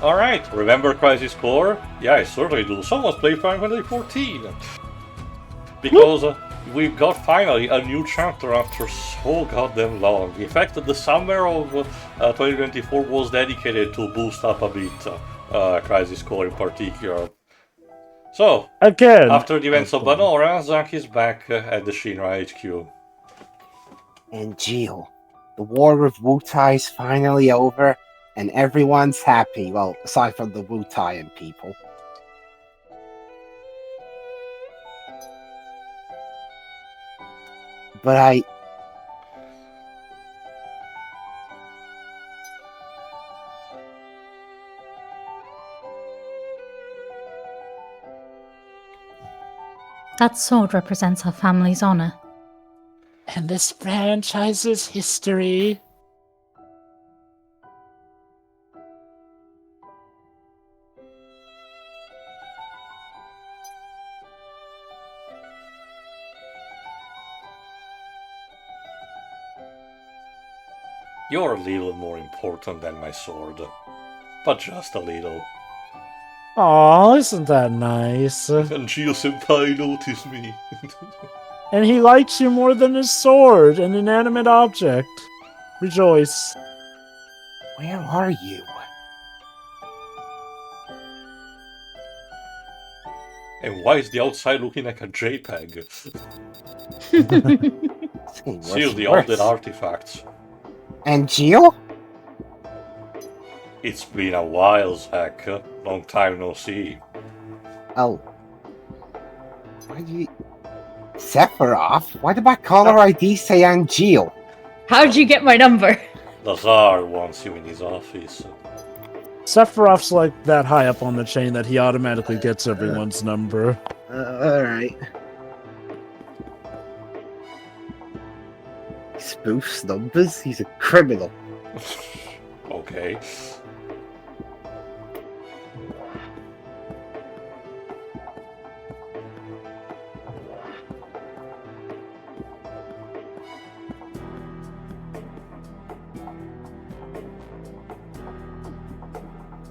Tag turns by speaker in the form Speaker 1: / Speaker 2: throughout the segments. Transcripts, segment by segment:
Speaker 1: Alright, remember Crisis Core? Yeah, I certainly do. Someone's played Final Fantasy 14. Because we've got finally a new chapter after so goddamn long. In fact, the summer of 2024 was dedicated to boost up a bit Crisis Core in particular. So,
Speaker 2: again,
Speaker 1: after the events of Banora, Zack is back at the Shinra HQ.
Speaker 3: And Jill, the war with Wutai is finally over, and everyone's happy. Well, aside from the Wutaian people. But
Speaker 4: That sword represents our family's honor.
Speaker 2: And this franchise's history.
Speaker 1: You're a little more important than my sword. But just a little.
Speaker 2: Aw, isn't that nice?
Speaker 1: And Gio-senpai noticed me.
Speaker 2: And he likes you more than his sword, an inanimate object. Rejoice.
Speaker 3: where are you?
Speaker 1: And why is the outside looking like a JPEG? Seriously, all the artifacts.
Speaker 3: And Jill?
Speaker 1: It's been a while, Zack. Long time no see.
Speaker 3: Oh. Why do you... Sephiroth? Why did my caller ID say Angeal?
Speaker 5: How'd you get my number?
Speaker 1: Lazar wants you in his office.
Speaker 2: Sephiroth's like that high up on the chain that he automatically gets everyone's number.
Speaker 3: Alright. He spoofs numbers? He's a criminal.
Speaker 1: Okay.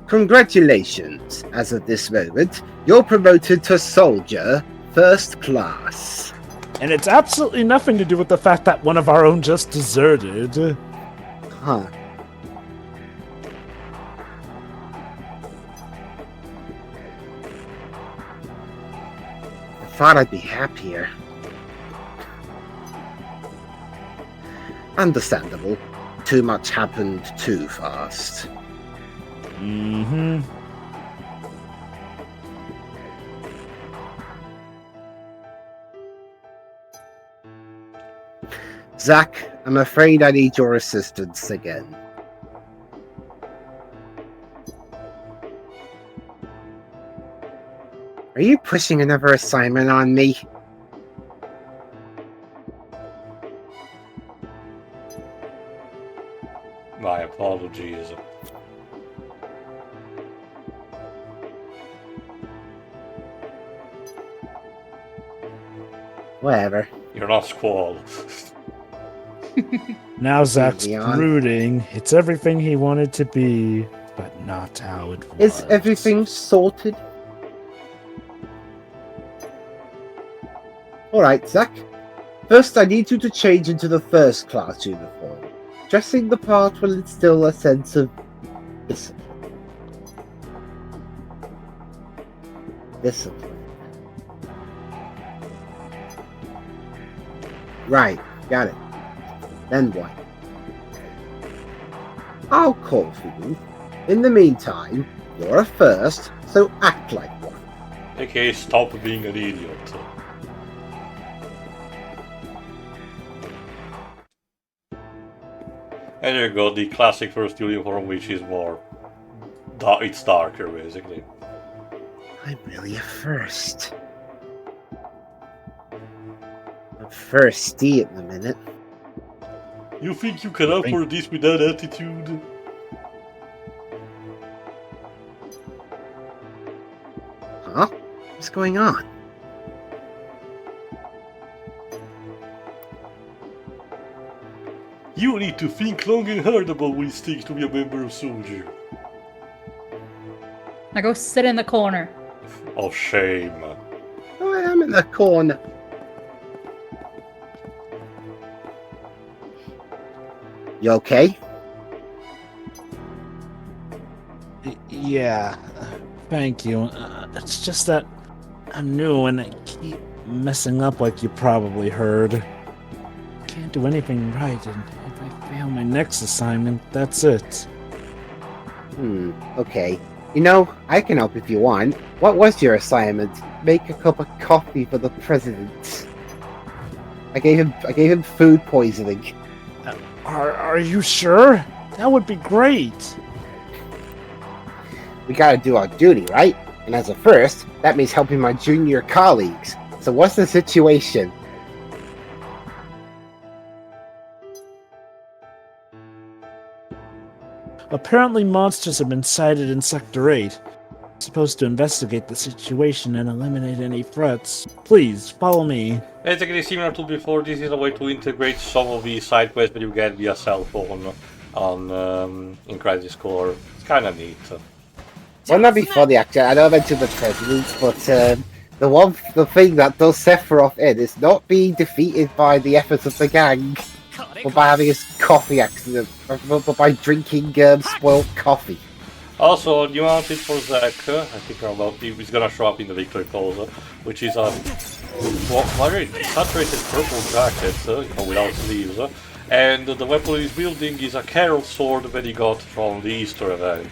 Speaker 3: Congratulations. As of this moment, you're promoted to Soldier, First Class.
Speaker 2: And it's absolutely nothing to do with the fact that one of our own just deserted.
Speaker 3: Huh. I thought I'd be happier. Understandable. Too much happened too fast.
Speaker 2: Mm-hmm.
Speaker 3: Zack, I'm afraid I need your assistance again. Are you pushing another assignment on me?
Speaker 1: My apologies.
Speaker 3: Whatever.
Speaker 1: You're not Squall.
Speaker 2: Now Zack's
Speaker 3: Beyond.
Speaker 2: brooding. It's everything he wanted to be, but not how it was.
Speaker 3: Is everything sorted? Alright, Zack. First, I need you to change into the first class uniform. Dressing the part will instill a sense of discipline. Right, got it. Then what? I'll call for you. In the meantime, you're a first, so act like one.
Speaker 1: Okay, stop being an idiot. And there you go, the classic first uniform, which is more... it's darker, basically.
Speaker 3: I'm really a first. I'm thirsty at the minute.
Speaker 1: You think you can afford this with that attitude?
Speaker 3: Huh? What's going on?
Speaker 1: You need to think long and hard about what it takes to be a member of Soldier.
Speaker 5: Now go sit in the corner.
Speaker 1: Oh, shame.
Speaker 3: Oh, I am in the corner. You okay?
Speaker 2: Yeah, thank you. It's just that I'm new and I keep messing up like you probably heard. Can't do anything right, and if I fail my next assignment, that's it.
Speaker 3: Okay. You know, I can help if you want. What was your assignment? Make a cup of coffee for the president. I gave him food poisoning.
Speaker 2: Are you sure? That would be great.
Speaker 3: We gotta do our duty, right? And as a first, that means helping my junior colleagues. So what's the situation?
Speaker 2: Apparently monsters have been sighted in Sector 8. I'm supposed to investigate the situation and eliminate any threats. Please, follow me.
Speaker 1: Basically, similar to before, this is a way to integrate some of the side quests that you get via cell phone on in Crisis Core. It's kind of neat.
Speaker 3: Well, not before the action. I know I mentioned the president, but the thing that does Sephiroth in is not being defeated by the efforts of the gang, but by having his coffee accident, but by drinking spoiled coffee.
Speaker 1: Also, Unwanted for Zack, I think he's gonna show up in the victory pose, which is a very saturated purple jacket, without sleeves, and the weapon he's building is a Carol sword that he got from the Easter event.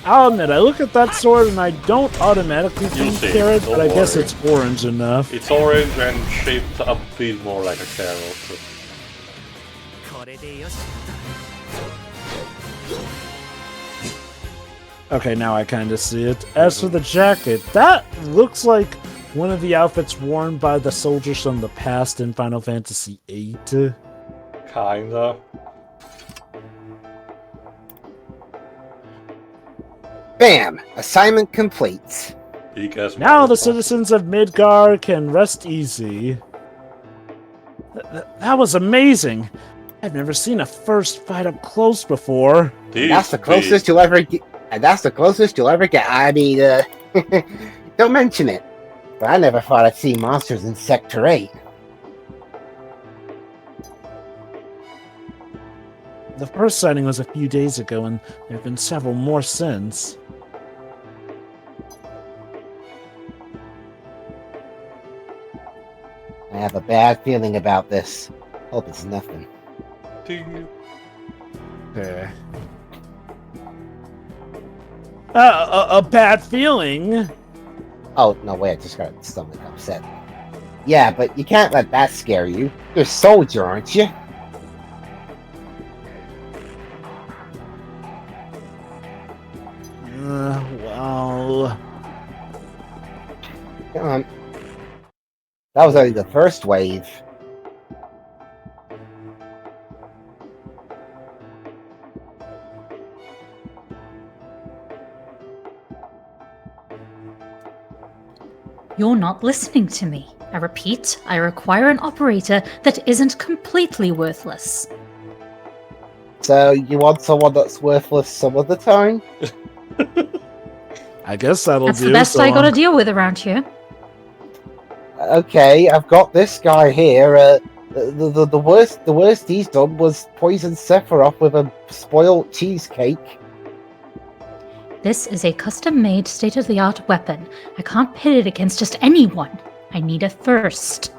Speaker 2: I'll admit, I look at that sword and I don't automatically think
Speaker 1: see,
Speaker 2: carrot,
Speaker 1: don't
Speaker 2: but I guess
Speaker 1: worry.
Speaker 2: it's orange enough.
Speaker 1: It's orange and shaped a bit more like a carrot.
Speaker 2: Okay, now I kind of see it. As for the jacket, that looks like one of the outfits worn by the soldiers from the past in Final Fantasy VIII.
Speaker 1: Kinda.
Speaker 3: Bam! Assignment complete.
Speaker 1: Because
Speaker 2: Now the citizens of Midgar can rest easy. That was amazing. I've never seen a first fight up close before.
Speaker 3: That's the closest you'll ever get. And that's the closest you'll ever get. I mean, don't mention it. But I never thought I'd see monsters in Sector 8.
Speaker 2: The first sighting was a few days ago, and there have been several more since.
Speaker 3: I have a bad feeling about this. Hope it's nothing.
Speaker 1: Ding.
Speaker 2: A bad feeling?
Speaker 3: Oh, no, wait, I just got stomach upset. Yeah, but you can't let that scare you. You're a soldier, aren't you?
Speaker 2: Well...
Speaker 3: Come on. That was only the first wave.
Speaker 4: You're not listening to me. I repeat, I require an operator that isn't completely worthless.
Speaker 3: So, you want someone that's worthless some of the time?
Speaker 2: I guess that'll
Speaker 4: That's
Speaker 2: do.
Speaker 4: the best
Speaker 2: so
Speaker 4: I gotta deal with around here.
Speaker 3: Okay, I've got this guy here. The worst he's done was poison Sephiroth with a spoiled cheesecake.
Speaker 4: This is a custom-made, state-of-the-art weapon. I can't pit it against just anyone. I need a first.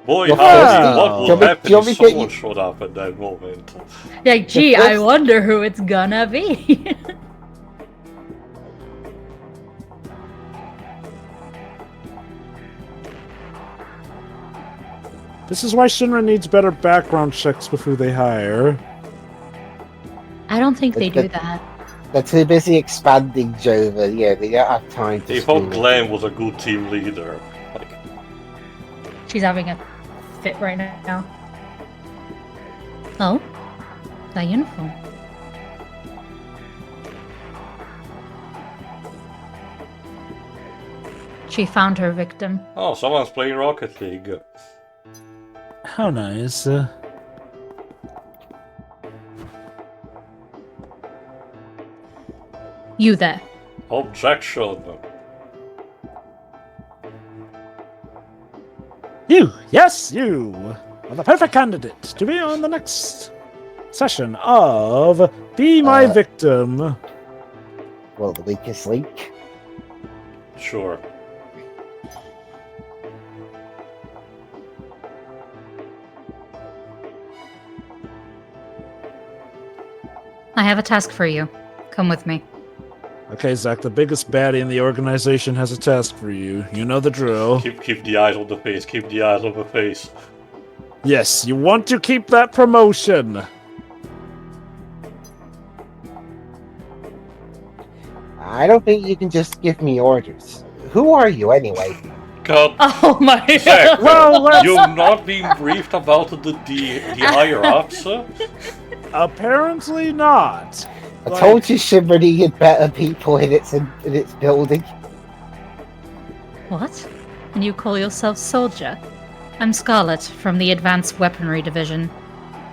Speaker 1: Boy,
Speaker 3: Well,
Speaker 1: what
Speaker 3: do
Speaker 1: would
Speaker 3: you
Speaker 1: happen
Speaker 3: want me
Speaker 1: if
Speaker 3: to get
Speaker 1: someone
Speaker 3: you-
Speaker 1: showed up at that moment?
Speaker 5: Like, gee, I
Speaker 3: first-
Speaker 5: wonder who it's gonna be.
Speaker 2: This is why Shinra needs better background checks with who they hire.
Speaker 4: I don't think they do
Speaker 3: But-
Speaker 4: that.
Speaker 3: They're too busy expanding Jova. Yeah, they don't have time to
Speaker 1: They thought
Speaker 3: scream.
Speaker 1: Glenn was a good team leader. Like,
Speaker 5: She's having a fit right now.
Speaker 4: Oh? That uniform. She found her victim.
Speaker 1: oh, someone's playing Rocket League.
Speaker 2: How nice.
Speaker 5: You there.
Speaker 1: Objection.
Speaker 2: You, yes, you are the perfect candidate to be on the next session of Be My Victim.
Speaker 3: Well, the weakest link.
Speaker 1: Sure.
Speaker 5: I have a task for you. Come with me.
Speaker 2: Okay, Zack, the biggest baddie in the organization has a task for you. You know the drill.
Speaker 1: Keep the eyes on the face. Keep the eyes on the face.
Speaker 2: Yes, you want to keep that promotion.
Speaker 3: I don't think you can just give me orders. Who are you anyway?
Speaker 1: God.
Speaker 5: Oh my
Speaker 1: Zack,
Speaker 5: god.
Speaker 2: Well, let's-
Speaker 1: you've not been briefed about the higher ups.
Speaker 2: Apparently not.
Speaker 3: I told you Shimmer needed better people in its building.
Speaker 5: What? And you call yourself soldier? I'm Scarlet from the Advanced Weaponry Division.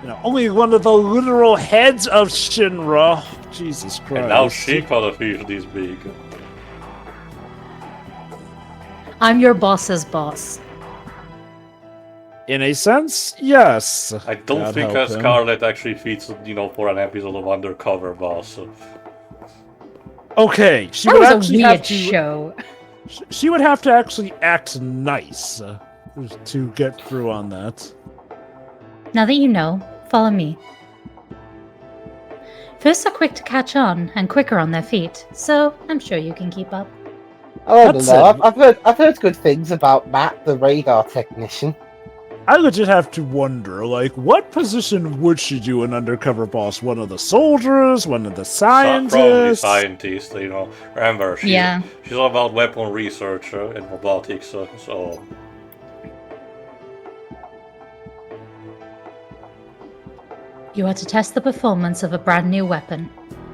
Speaker 2: You know, only one of the literal heads of Shinra. Jesus Christ.
Speaker 1: And now she got a fish this big.
Speaker 5: I'm your boss's boss.
Speaker 2: In a sense, yes.
Speaker 1: I don't
Speaker 2: God
Speaker 1: think
Speaker 2: help
Speaker 1: that
Speaker 2: him.
Speaker 1: Scarlet actually fits, for an episode of Undercover Boss.
Speaker 2: Okay, she
Speaker 5: That
Speaker 2: would
Speaker 5: was
Speaker 2: actually
Speaker 5: a
Speaker 2: have
Speaker 5: weird
Speaker 2: to.
Speaker 5: show.
Speaker 2: She would have to actually act nice to get through on that.
Speaker 5: Now that you know, follow me. Firsts are quick to catch on and quicker on their feet, so I'm sure you can keep up.
Speaker 3: I don't
Speaker 2: That's
Speaker 3: know.
Speaker 2: it.
Speaker 3: I've heard good things about Matt, the radar technician.
Speaker 2: I legit have to wonder, like, what position would she do an undercover boss? One of the soldiers? One of the
Speaker 1: Probably
Speaker 2: scientists?
Speaker 1: scientist, Remember, she's
Speaker 5: Yeah.
Speaker 1: all about weapon research and robotics, so...
Speaker 5: You are to test the performance of a brand new weapon.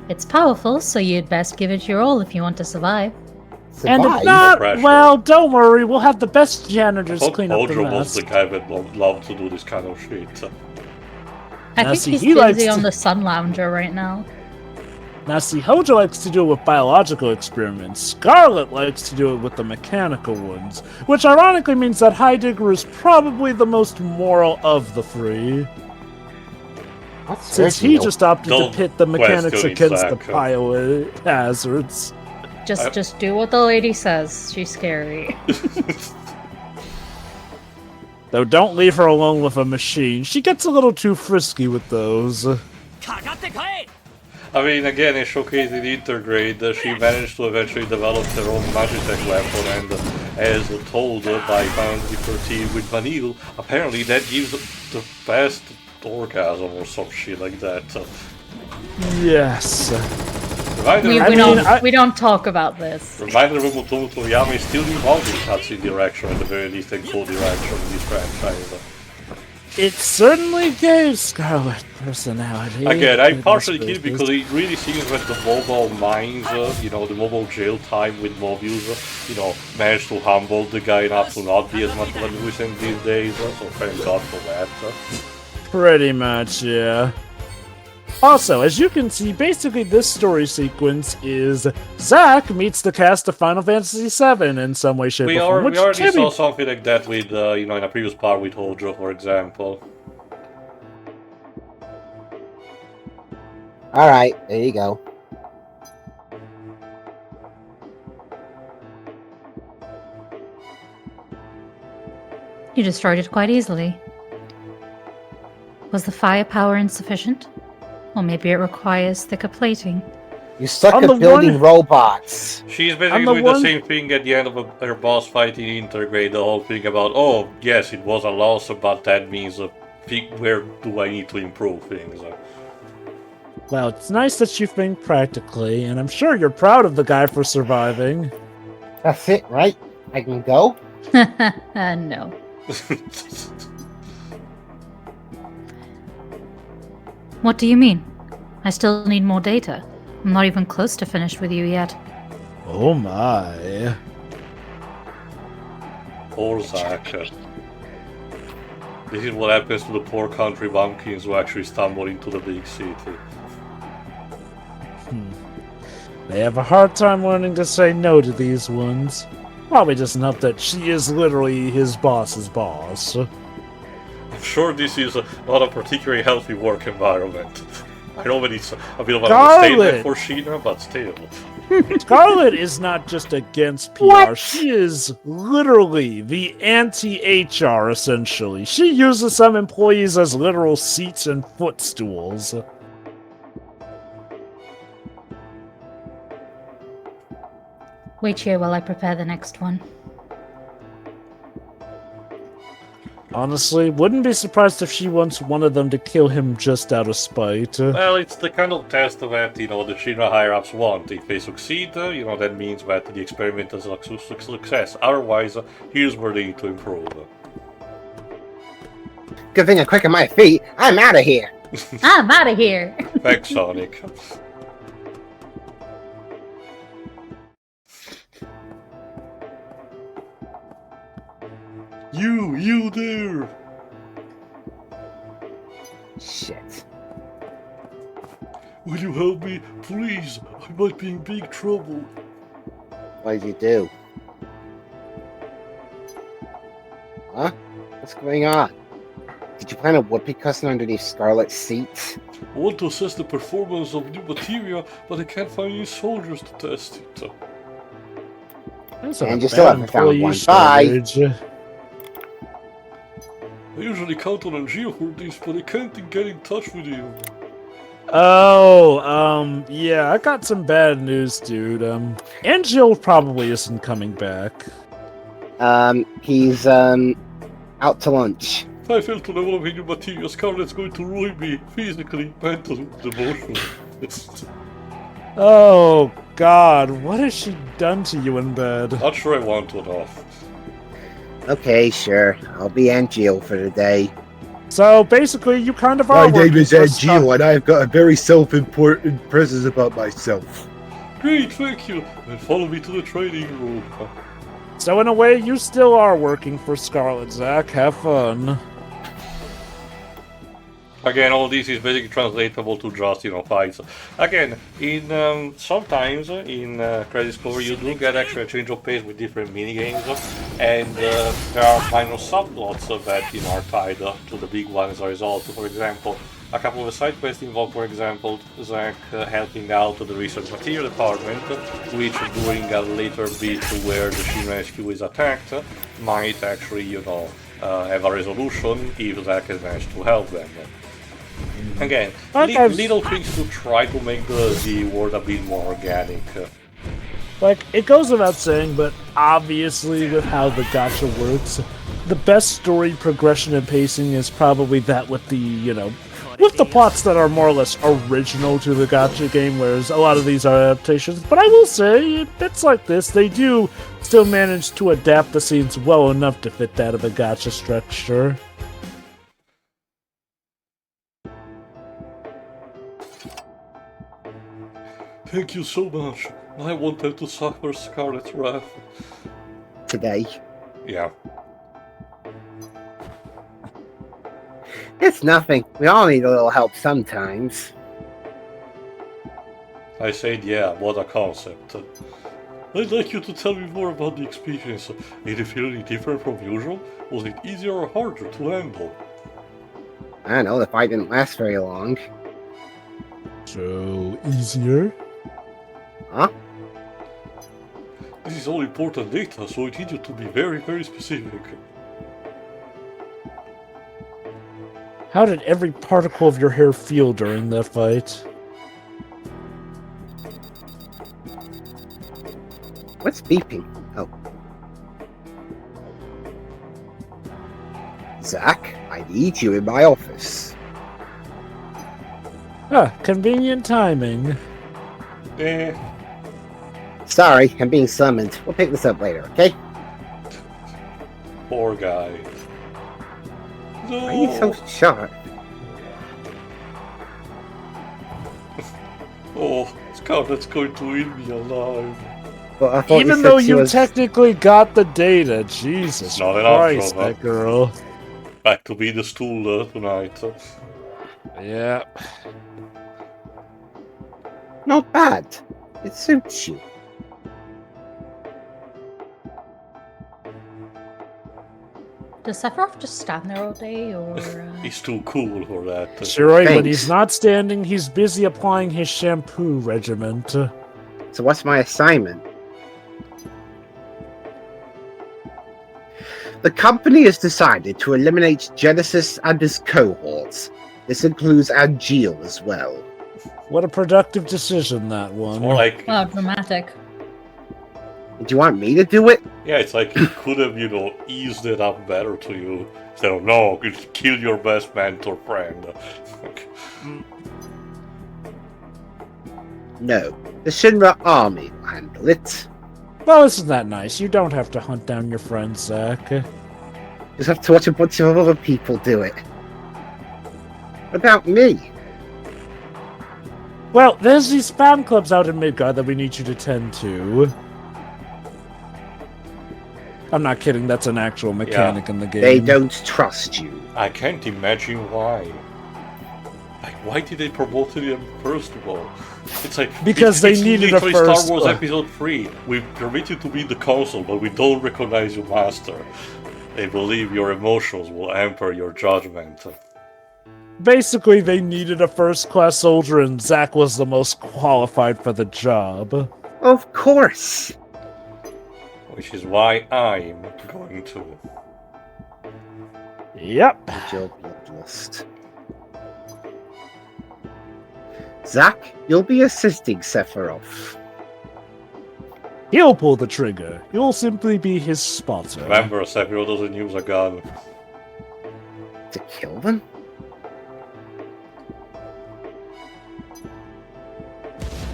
Speaker 5: It's powerful, so you'd best give it your all if you want to survive.
Speaker 2: And if
Speaker 3: Survive?
Speaker 2: not,
Speaker 1: Pressure.
Speaker 2: well, don't worry, we'll have the best janitors
Speaker 1: I thought
Speaker 2: clean up the
Speaker 1: Ojo was
Speaker 2: mess.
Speaker 1: the guy that would love to do this kind of shit.
Speaker 5: I
Speaker 2: Now,
Speaker 5: think
Speaker 2: see,
Speaker 5: he's
Speaker 2: he likes
Speaker 5: busy on
Speaker 2: to-
Speaker 5: the Sun Lounger right now.
Speaker 2: Now, see, Hojo likes to do it with biological experiments. Scarlet likes to do it with the mechanical ones, which ironically means that Heidegger is probably the most moral of the three,
Speaker 3: What's
Speaker 2: since
Speaker 3: her
Speaker 2: he
Speaker 3: deal?
Speaker 2: just opted
Speaker 1: Don't
Speaker 2: to pit the mechanics
Speaker 1: question
Speaker 2: against the
Speaker 1: Zack.
Speaker 2: pilot hazards.
Speaker 5: Just do what the lady says. She's scary.
Speaker 2: Though don't leave her alone with a machine. She gets a little too frisky with those.
Speaker 1: I mean, again, in showcasing Intergrade, she managed to eventually develop her own Magitech weapon, and as told by Final Fantasy 13 with Vanille, apparently that gives the best orgasm or some shit like that.
Speaker 2: Yes.
Speaker 5: We don't talk about this.
Speaker 1: Reminder of Motomo Toriyama is still involved in cutscene direction, at the very least, and co-direction in this franchise.
Speaker 2: It certainly gave Scarlet personality.
Speaker 1: Again, I'm
Speaker 2: Goodness
Speaker 1: partially kidding
Speaker 2: gracious.
Speaker 1: because it really seems that the mobile mines, the mobile jail time with mobiles, managed to humble the guy enough to not be as much of a nuisance these days, so thank God for that.
Speaker 2: Pretty much, yeah. Also, as you can see, basically this story sequence is Zack meets the cast of Final Fantasy VII in some way, shape,
Speaker 1: We
Speaker 2: or form. Which
Speaker 1: already
Speaker 2: Timmy-
Speaker 1: saw something like that with, in a previous part with Hojo, for example.
Speaker 3: Alright, there you go.
Speaker 5: You destroyed it quite easily. Was the firepower insufficient? Or maybe it requires thicker plating.
Speaker 3: You suck
Speaker 2: On
Speaker 3: at
Speaker 2: the
Speaker 3: building
Speaker 2: one-
Speaker 3: robots.
Speaker 1: She's
Speaker 2: I'm
Speaker 1: basically
Speaker 2: the
Speaker 1: doing the
Speaker 2: one-
Speaker 1: same thing at the end of her boss fight in Intergrade, the whole thing about, oh, yes, it was a loss, but that means where do I need to improve things?
Speaker 2: Well, it's nice that you think practically, and I'm sure you're proud of the guy for surviving.
Speaker 3: That's it, right? I can go?
Speaker 5: No. What do you mean? I still need more data. I'm not even close to finished with you yet.
Speaker 2: Oh my.
Speaker 1: Poor Zack. This is what happens to the poor country bumpkins who actually stumble into the big city.
Speaker 2: They have a hard time learning to say no to these ones. Probably doesn't help that she is literally his boss's boss.
Speaker 1: I'm sure this is not a particularly healthy work environment. I know that it's a bit of an
Speaker 2: Scarlet!
Speaker 1: understatement for Sheena, but still.
Speaker 2: Scarlet is not just against PR.
Speaker 3: What?
Speaker 2: She is literally the anti-HR, essentially. She uses some employees as literal seats and footstools.
Speaker 5: Wait here while I prepare the next one.
Speaker 2: Honestly, wouldn't be surprised if she wants one of them to kill him just out of spite.
Speaker 1: Well, it's the kind of test that, the Sheena higher-ups want. If they succeed, that means that the experiment is a success. Otherwise, here's where they need to improve.
Speaker 3: Good thing I'm quick on my feet. I'm out of here.
Speaker 5: I'm out of here!
Speaker 1: Thanks, Sonic. You there!
Speaker 3: Shit.
Speaker 1: Will you help me? Please, I might be in big trouble.
Speaker 3: What did you do? Huh? What's going on? Did you plant a whoopee cushion underneath Scarlet's seat?
Speaker 1: I want to assess the performance of new material, but I can't find any soldiers to test it.
Speaker 2: That's
Speaker 3: And
Speaker 2: a
Speaker 3: you still
Speaker 2: bad
Speaker 3: haven't found
Speaker 2: employee
Speaker 3: one. Bye.
Speaker 2: shortage.
Speaker 1: I usually count on Geo for this, but I can't get in touch with him.
Speaker 2: Oh, yeah, I got some bad news, dude. Angel probably isn't coming back.
Speaker 3: He's out to lunch.
Speaker 1: I fail to level up new material. Scarlet's going to ruin me physically, mentally, emotionally.
Speaker 2: Oh, God, what has she done to you in bed?
Speaker 1: Not sure I want to know.
Speaker 3: Okay, sure. I'll be Angel for the day.
Speaker 2: So, basically, you kind of are
Speaker 6: My name
Speaker 2: working
Speaker 6: is
Speaker 2: for
Speaker 6: Angel, and I've got a very self-important presence about myself.
Speaker 1: Great, thank you. Then follow me to the training room.
Speaker 2: So, in a way, you still are working for Scarlet, Zack. Have fun.
Speaker 1: Again, all this is basically translatable to just, fights. Again, in sometimes in Credit Score, you do get actually a change of pace with different minigames, and there are minor subplots that are tied to the big one as a result. For example, a couple of the side quests involve, for example, Zack helping out the research material department, which during a later bit where the Shinra HQ is attacked, might actually, have a resolution if Zack has managed to help them. Again, little things to try to make the world a bit more organic.
Speaker 2: Like, it goes without saying, but obviously with how the gacha works, the best story progression and pacing is probably that with the, with the plots that are more or less original to the gacha game, whereas a lot of these are adaptations. But I will say, bits like this, they do still manage to adapt the scenes well enough to fit that of a gacha structure.
Speaker 1: Thank you so much. I won't have to suffer Scarlet's wrath.
Speaker 3: Today.
Speaker 1: Yeah.
Speaker 3: It's nothing. We all need a little help sometimes.
Speaker 1: I said, yeah, what a concept. I'd like you to tell me more about the experience. Did it feel any different from usual? Was it easier or harder to handle?
Speaker 3: I don't know, the fight didn't last very long.
Speaker 2: So, easier?
Speaker 3: Huh?
Speaker 1: This is all important data, so I need you to be very, very specific.
Speaker 2: How did every particle of your hair feel during that fight?
Speaker 3: What's beeping? Oh. Zack, I need you in my office.
Speaker 2: Ah, convenient timing.
Speaker 1: Eh.
Speaker 3: Sorry, I'm being summoned. We'll pick this up later, okay?
Speaker 1: Poor guy. No.
Speaker 3: Why are you so sharp?
Speaker 1: Oh, Scarlet's going to eat me alive.
Speaker 3: Well, I thought
Speaker 2: Even
Speaker 3: you
Speaker 2: though
Speaker 3: said she
Speaker 2: you
Speaker 3: was...
Speaker 2: technically got the data, Jesus
Speaker 1: Not enough,
Speaker 2: Christ,
Speaker 1: brother.
Speaker 2: that girl.
Speaker 1: Back to be the stool tonight.
Speaker 2: Yeah.
Speaker 3: Not bad. It suits you.
Speaker 5: Does Sephiroth just stand there all day, or
Speaker 1: He's too cool for that.
Speaker 2: Shiroi, when
Speaker 3: Thanks.
Speaker 2: he's not standing, he's busy applying his shampoo regiment.
Speaker 3: So what's my assignment? The company has decided to eliminate Genesis and his cohorts. This includes Angeal as well.
Speaker 2: What a productive decision, that
Speaker 1: It's
Speaker 2: one.
Speaker 1: more like,
Speaker 5: wow, dramatic?
Speaker 3: Do you want me to do it?
Speaker 1: yeah, it's like he could have, eased it up better to you. Instead of, no, you kill your best mentor friend.
Speaker 3: No. The Shinra army will handle it.
Speaker 2: Well, isn't that nice? You don't have to hunt down your friends, Zack.
Speaker 3: Just have to watch a bunch of other people do it. What about me?
Speaker 2: Well, there's these spam clubs out in Midgar that we need you to tend to. I'm not kidding, that's an actual mechanic in the game.
Speaker 3: They don't trust you.
Speaker 1: I can't imagine why. Like, why did they promote him first of all? It's like
Speaker 2: Because they needed a
Speaker 1: literally
Speaker 2: first-
Speaker 1: Star Wars Episode 3. We permit you to be the console, but we don't recognize your master. They believe your emotions will hamper your judgment.
Speaker 2: Basically, they needed a first-class soldier, and Zack was the most qualified for the job.
Speaker 3: Of course.
Speaker 1: Which is why I'm going to.
Speaker 2: Yep.
Speaker 3: Your bloodlust. Zack, you'll be assisting Sephiroth.
Speaker 2: He'll pull the trigger. You'll simply be his spotter.
Speaker 1: Remember, Sephiroth doesn't use a gun.
Speaker 3: To kill them?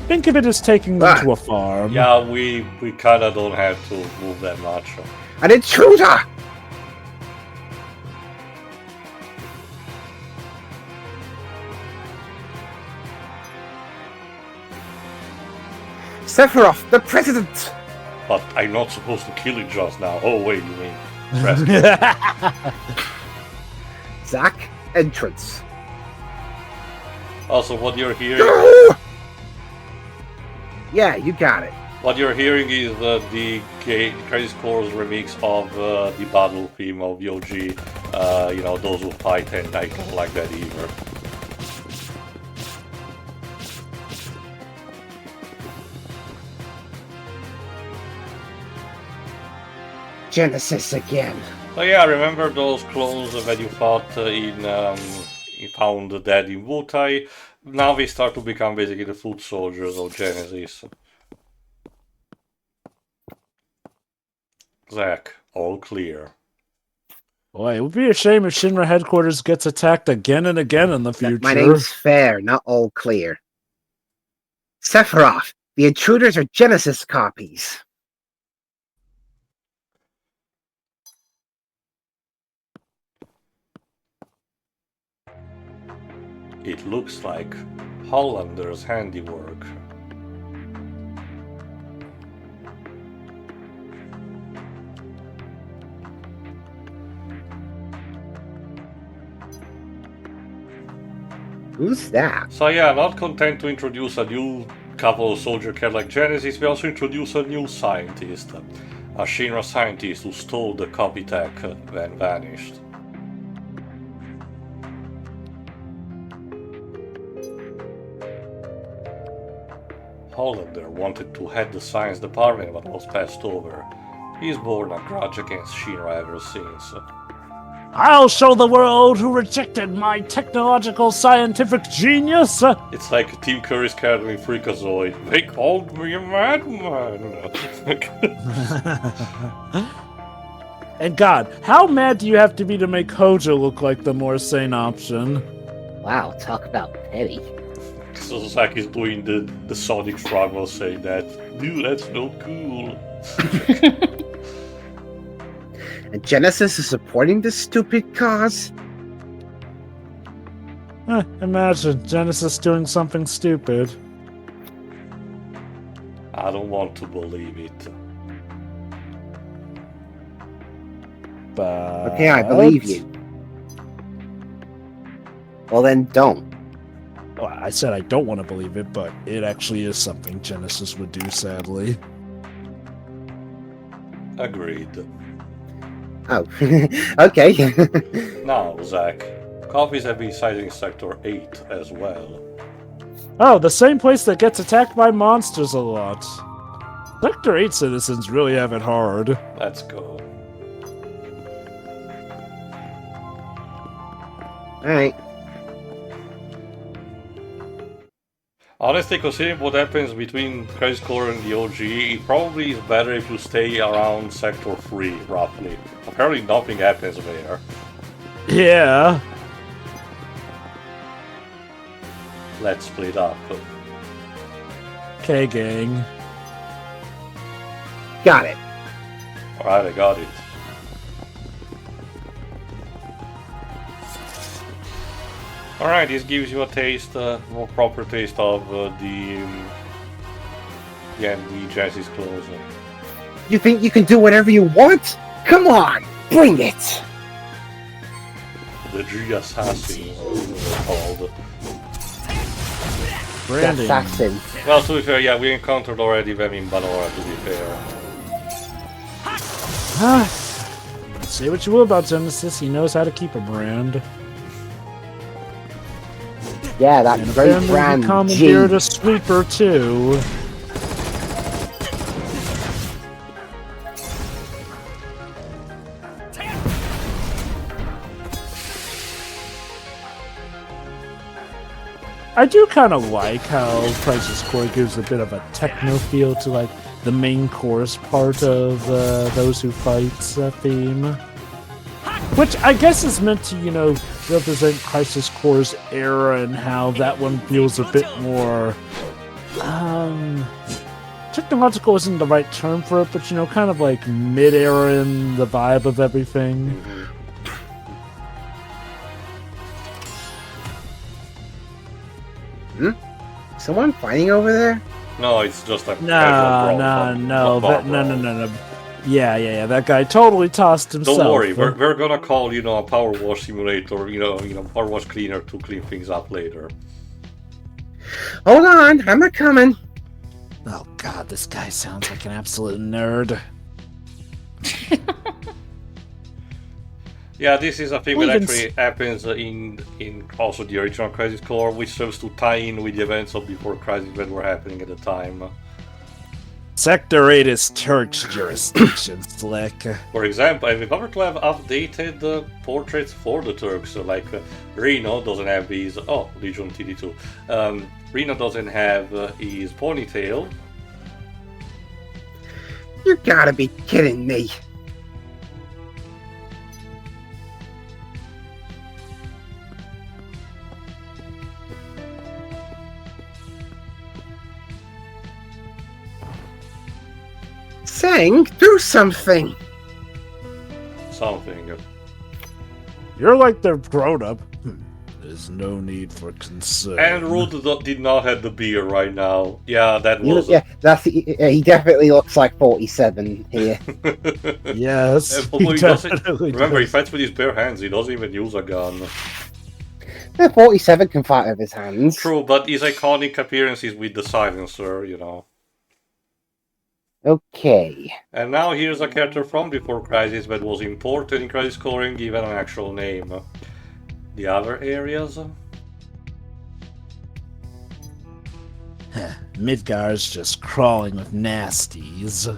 Speaker 2: Think of it as taking them to a farm.
Speaker 1: Yeah, we kinda don't have to move that much.
Speaker 3: An intruder! Sephiroth, the president!
Speaker 1: But I'm not supposed to kill it just now. Oh wait, you mean rescue.
Speaker 3: Zack, entrance.
Speaker 1: Also, what you're hearing,
Speaker 3: Go! Yeah, you got it.
Speaker 1: what you're hearing is the Crisis Core's remix of the battle theme of Yoji. Those who fight, and I don't like that either.
Speaker 3: Genesis again.
Speaker 1: So yeah, remember those clones that you fought you found dead in Wutai? Now we start to become basically the foot soldiers of Genesis. Zack, all clear.
Speaker 2: Boy, it would be a shame if Shinra headquarters gets attacked again and again in the future.
Speaker 3: My name's Fair, not all clear. Sephiroth, the intruders are Genesis copies.
Speaker 1: It looks like Hollander's handiwork.
Speaker 3: Who's that?
Speaker 1: So yeah, not content to introduce a new couple of soldier cat like Genesis, we also introduce a new scientist. A Shinra scientist who stole the copy tech when vanished. Hollander wanted to head the science department but was passed over. He's borne a grudge against Shinra ever since.
Speaker 2: I'll show the world who rejected my technological scientific genius!
Speaker 1: It's like Team Curry's Academy Freakazoid. They called me a madman!
Speaker 2: And God, how mad do you have to be to make Hojo look like the more sane option?
Speaker 3: Wow, talk about petty.
Speaker 1: So Zack is doing the Sonic shrug while saying that. Dude, that's no cool.
Speaker 3: And Genesis is supporting this stupid cause?
Speaker 2: Imagine Genesis doing something stupid.
Speaker 1: I don't want to believe it.
Speaker 2: But...
Speaker 3: Okay, I believe you. Well then, don't.
Speaker 2: Well, I said I don't want to believe it, but it actually is something Genesis would do, sadly.
Speaker 1: Agreed.
Speaker 3: Oh, okay.
Speaker 1: Now, Zack, copies have been sighted in Sector 8 as well.
Speaker 2: Oh, the same place that gets attacked by monsters a lot. Sector 8 citizens really have it hard.
Speaker 1: Let's go.
Speaker 3: Alright.
Speaker 1: Honestly, considering what happens between Crisis Core and the OG, it probably is better if you stay around Sector 3, roughly. Apparently nothing happens there.
Speaker 2: Yeah.
Speaker 1: Let's split up.
Speaker 2: Okay, gang.
Speaker 3: Got it.
Speaker 1: Alright, I got it. Alright, this gives you a taste, more proper taste of the Genesis closing.
Speaker 3: You think you can do whatever you want? Come on, bring it!
Speaker 1: The G Assassins, it's called.
Speaker 2: Branding.
Speaker 3: Assassin.
Speaker 1: Well, to be fair, yeah, we encountered already them in Banora, to be fair.
Speaker 2: Say what you will about Genesis, he knows how to keep a brand.
Speaker 3: Yeah, that
Speaker 2: And
Speaker 3: great
Speaker 2: apparently he
Speaker 3: brand, G.
Speaker 2: commandeered a sweeper too. I do kind of like how Crisis Core gives a bit of a techno feel to like the main chorus part of Those Who Fight theme. Which I guess is meant to, you know, represent Crisis Core's era and how that one feels a bit more, technological isn't the right term for it, but, you know, kind of like mid-era in the vibe of everything.
Speaker 3: Someone fighting over there?
Speaker 1: No, it's just a
Speaker 2: No. Yeah, that guy totally tossed himself.
Speaker 1: Don't worry, we're gonna call, you know, a power wash simulator, you know, power wash cleaner to clean things up later.
Speaker 3: Hold on, I'm a coming.
Speaker 2: Oh god, this guy sounds like an absolute nerd.
Speaker 1: Yeah, this is a thing that
Speaker 2: Well,
Speaker 1: actually happens in also the original Crisis Core, which serves to tie in with the events of before Crisis that were happening at the time.
Speaker 2: Sector 8 is Turk's jurisdiction, Slick.
Speaker 1: For example, have you ever to have updated portraits for the Turks? So like Reno doesn't have his Legion TD2. Reno doesn't have his ponytail.
Speaker 3: You gotta be kidding me. Sang, do something.
Speaker 1: Something.
Speaker 2: You're like the grown-up. There's no need for concern.
Speaker 1: And Rude did not have the beard right now. Yeah, that was.
Speaker 3: He definitely looks like 47 here.
Speaker 2: Yes.
Speaker 1: Remember, he fights with his bare hands. He doesn't even use a gun.
Speaker 3: 47 can fight with his hands.
Speaker 1: True, but his iconic appearance is with the silencer, you know.
Speaker 3: Okay.
Speaker 1: And now here's a character from before Crisis that was imported in Crisis Core and given an actual name. The other areas?
Speaker 2: Midgar's just crawling with nasties.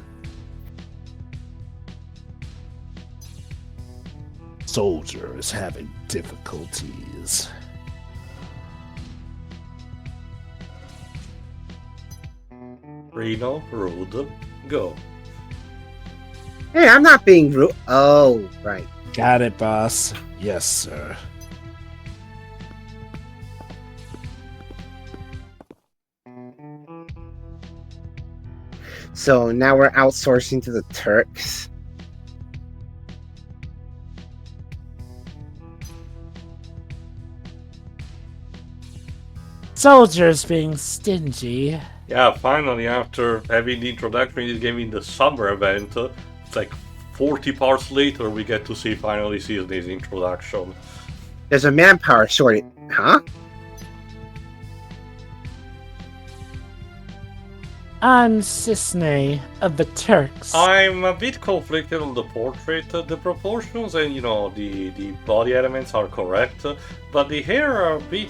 Speaker 2: Soldier is having difficulties.
Speaker 1: Reno, Rude, go.
Speaker 3: Hey, I'm not being rude. Oh, right.
Speaker 2: Got it, boss. Yes, sir.
Speaker 3: So now we're outsourcing to the Turks.
Speaker 2: Soldiers being stingy.
Speaker 1: Yeah, finally, after having the introduction in this game in the summer event, it's like 40 parts later, we get to finally see his introduction.
Speaker 3: There's a manpower shortage. Huh?
Speaker 2: I'm Cisne of the Turks.
Speaker 1: I'm a bit conflicted on the portrait. The proportions and the body elements are correct, but the hair are a bit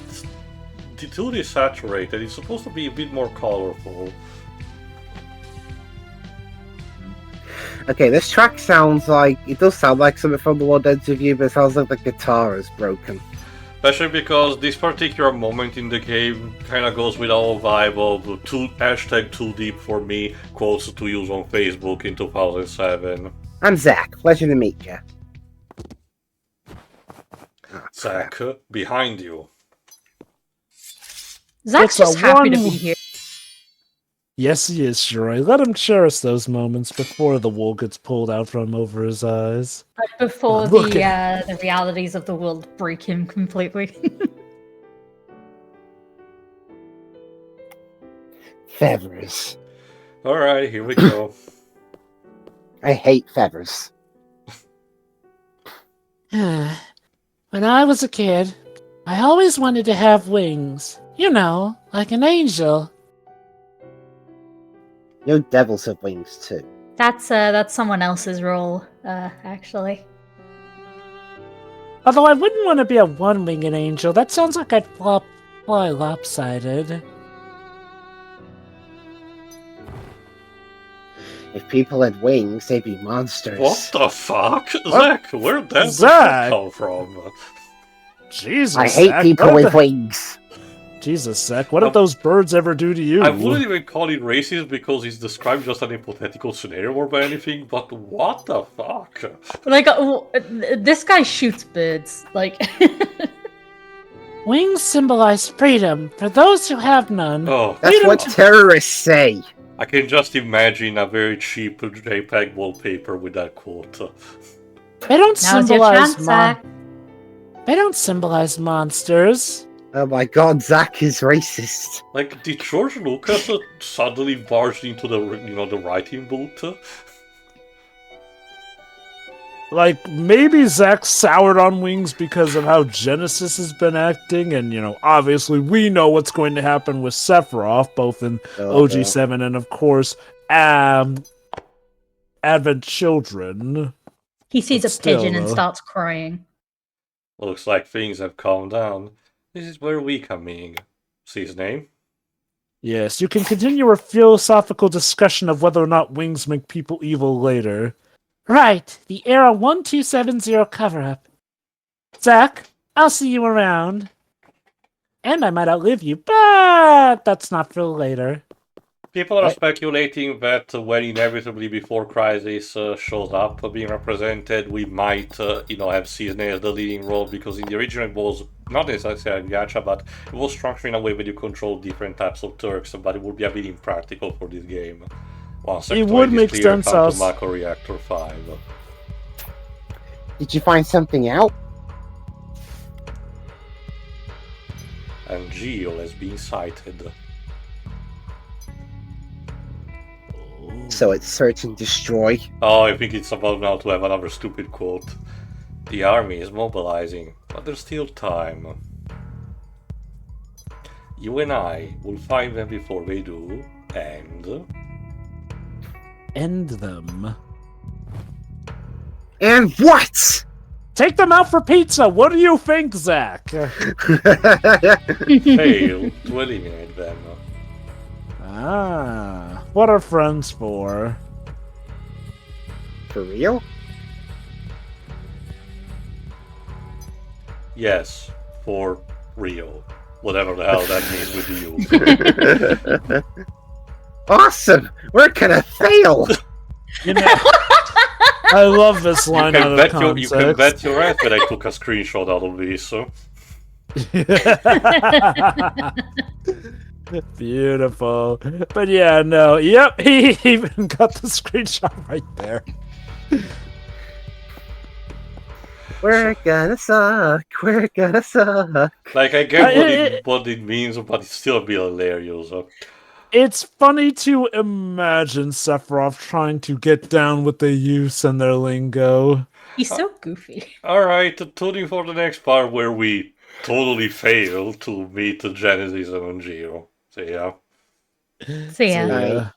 Speaker 1: too desaturated. It's supposed to be a bit more colorful.
Speaker 3: Okay, this track sounds like it does sound like something from the World Ends Review, but it sounds like the guitar is broken.
Speaker 1: Especially because this particular moment in the game kind of goes with the whole vibe of hashtag too deep for me quotes to use on Facebook in 2007.
Speaker 3: I'm Zack. Pleasure to meet you.
Speaker 1: Zack, behind you.
Speaker 5: Zack's
Speaker 2: It's a
Speaker 5: just happy to
Speaker 2: one-
Speaker 5: be here.
Speaker 2: Yes, he is, Shiroy. Let him cherish those moments before the wool gets pulled out from over his eyes.
Speaker 5: But before
Speaker 2: Look
Speaker 5: the realities of the world break him completely.
Speaker 3: Feathers.
Speaker 1: Alright, here we go.
Speaker 3: I hate feathers.
Speaker 2: When I was a kid, I always wanted to have wings. You know, like an angel.
Speaker 3: You know, devils have wings too.
Speaker 5: That's someone else's role, actually.
Speaker 2: Although I wouldn't want to be a one-winged angel. That sounds like I'd fly lopsided.
Speaker 3: If people had wings, they'd be monsters.
Speaker 1: What the fuck? Zack, where'd that
Speaker 2: Zack?
Speaker 1: come from?
Speaker 2: Jesus,
Speaker 3: I hate
Speaker 2: Zack,
Speaker 3: people
Speaker 2: what
Speaker 3: with
Speaker 2: the-
Speaker 3: wings.
Speaker 2: Jesus, Zack, what did those birds ever do to you?
Speaker 1: I wouldn't even call it racist because it's described just an hypothetical scenario or by anything, but what the fuck?
Speaker 5: Like, this guy shoots birds. Like,
Speaker 2: Wings symbolize freedom for those who have none.
Speaker 1: Oh,
Speaker 3: That's what terrorists say.
Speaker 1: I can just imagine a very cheap JPEG wallpaper with that quote.
Speaker 2: They don't
Speaker 5: now's your chance,
Speaker 2: symbolize
Speaker 5: Zack.
Speaker 2: They don't symbolize monsters.
Speaker 3: Oh my god, Zack is racist.
Speaker 1: Like, did George Lucas suddenly barged into the the writing booth?
Speaker 2: Like, maybe Zack soured on Wings because of how Genesis has been acting, and, obviously we know what's going to happen with Sephiroth, both in OG7 and, of course, Advent Children.
Speaker 5: He sees
Speaker 2: But
Speaker 5: a pigeon
Speaker 2: still,
Speaker 5: and
Speaker 2: though.
Speaker 5: starts crying.
Speaker 1: Looks like things have calmed down. This is where we come in. See his name?
Speaker 2: Yes, you can continue a philosophical discussion of whether or not wings make people evil later. Right, the Era 1270 cover-up. Zack, I'll see you around. And I might outlive you, but that's not for later.
Speaker 1: People are
Speaker 2: Right.
Speaker 1: speculating that when inevitably Before Crisis shows up being represented, we might, have Cisne as the leading role, because in the original it was not necessarily gacha, but it was structured in a way where you control different types of Turks, but it would be a bit impractical for this game. Once
Speaker 2: It would
Speaker 1: Sectoid is
Speaker 2: make
Speaker 1: clear,
Speaker 2: sense
Speaker 1: come to
Speaker 2: as-
Speaker 1: Mako Reactor 5.
Speaker 3: Did you find something out?
Speaker 1: And Geo has been sighted.
Speaker 3: So it's search and destroy.
Speaker 1: Oh, I think it's about now to have another stupid quote. The army is mobilizing, but there's still time. You and I will find them before they do, and...
Speaker 2: End them.
Speaker 3: And what?
Speaker 2: Take them out for pizza! What do you think, Zack?
Speaker 1: fail to eliminate them.
Speaker 2: What are friends for?
Speaker 3: For real?
Speaker 1: Yes, for real. Whatever the hell that means with you.
Speaker 3: Awesome! We're gonna fail!
Speaker 2: I love this line out of
Speaker 1: You can
Speaker 2: context.
Speaker 1: bet your ass that I took a screenshot out of this. So.
Speaker 2: Beautiful. But yeah, no. Yep, he even got the screenshot right there.
Speaker 3: We're gonna suck. We're gonna suck.
Speaker 1: Like, I get what it means, but it's still a bit hilarious.
Speaker 2: It's funny to imagine Sephiroth trying to get down with the youths and their lingo.
Speaker 5: He's so goofy.
Speaker 1: Alright, tuning for the next part where we totally fail to meet Genesis and Geo. So yeah.
Speaker 5: So yeah.
Speaker 3: Right.